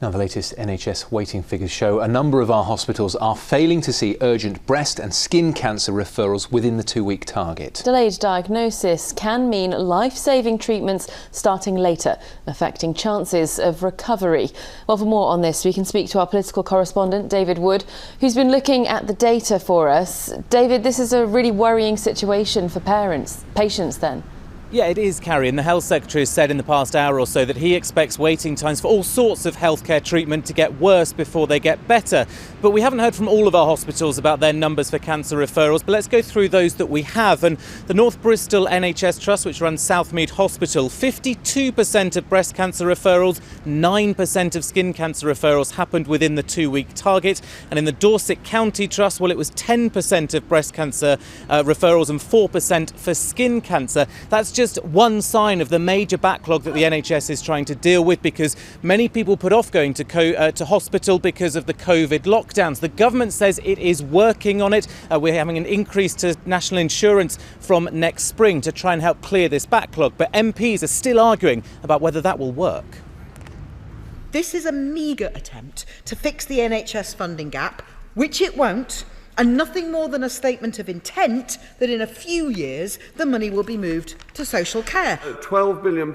Now, the latest NHS waiting figures show a number of our hospitals are failing to see urgent breast and skin cancer referrals within the 2-week target. Delayed diagnosis can mean life-saving treatments starting later, affecting chances of recovery. Well, for more on this, we can speak to our political correspondent, David Wood, who's been looking at the data for us. David, this is a really worrying situation for patients then. Yeah, it is, Carrie, and the Health Secretary has said in the past hour or so that he expects waiting times for all sorts of healthcare treatment to get worse before they get better. But we haven't heard from all of our hospitals about their numbers for cancer referrals, but let's go through those that we have. And the North Bristol NHS Trust, which runs Southmead Hospital, 52% of breast cancer referrals, 9% of skin cancer referrals happened within the 2-week target. And in the Dorset County Trust, well, it was 10% of breast cancer referrals and 4% for skin cancer. That's just one sign of the major backlog that the NHS is trying to deal with, because many people put off going to hospital because of the COVID lockdowns. The government says it is working on it. We're having an increase to national insurance from next spring to try and help clear this backlog. But MPs are still arguing about whether that will work. This is a meagre attempt to fix the NHS funding gap, which it won't, and nothing more than a statement of intent that in a few years the money will be moved to social care. £12 billion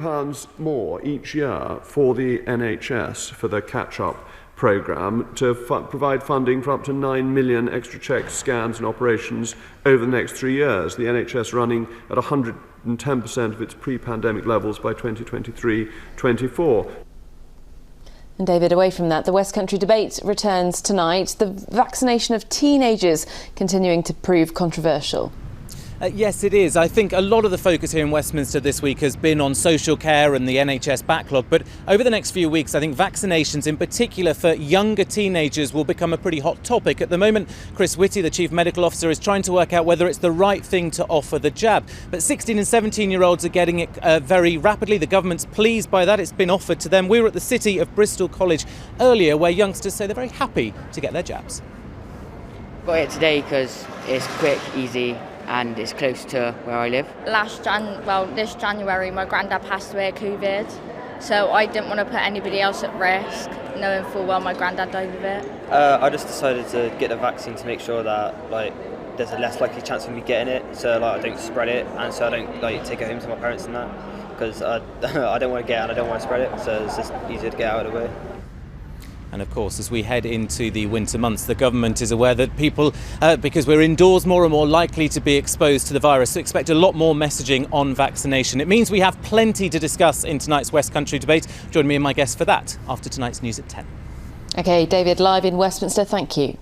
more each year for the NHS for the catch-up programme to provide funding for up to 9 million extra checks, scans and operations over the next 3 years. The NHS running at 110% of its pre-pandemic levels by 2023-24. And David, away from that, the West Country debate returns tonight. The vaccination of teenagers continuing to prove controversial. Yes, it is. I think a lot of the focus here in Westminster this week has been on social care and the NHS backlog. But over the next few weeks, I think vaccinations, in particular for younger teenagers, will become a pretty hot topic. At the moment, Chris Whitty, the Chief Medical Officer, is trying to work out whether it's the right thing to offer the jab. But 16 and 17-year-olds are getting it very rapidly. The government's pleased by that. It's been offered to them. We were at the city of Bristol College earlier, where youngsters say they're very happy to get their jabs. Got it today because it's quick, easy, and it's close to where I live. This January, my granddad passed away of COVID, so I didn't want to put anybody else at risk, knowing full well my granddad died of it. I just decided to get the vaccine to make sure that there's a less likely chance of me getting it, so I don't spread it, and so I don't take it home to my parents and that, because I don't want to get it and I don't want to spread it, so it's just easier to get out of the way. And of course, as we head into the winter months, the government is aware that people, because we're indoors, more and more likely to be exposed to the virus, so expect a lot more messaging on vaccination. It means we have plenty to discuss in tonight's West Country debate. Join me and my guests for that after tonight's news at 10. OK, David, live in Westminster, thank you.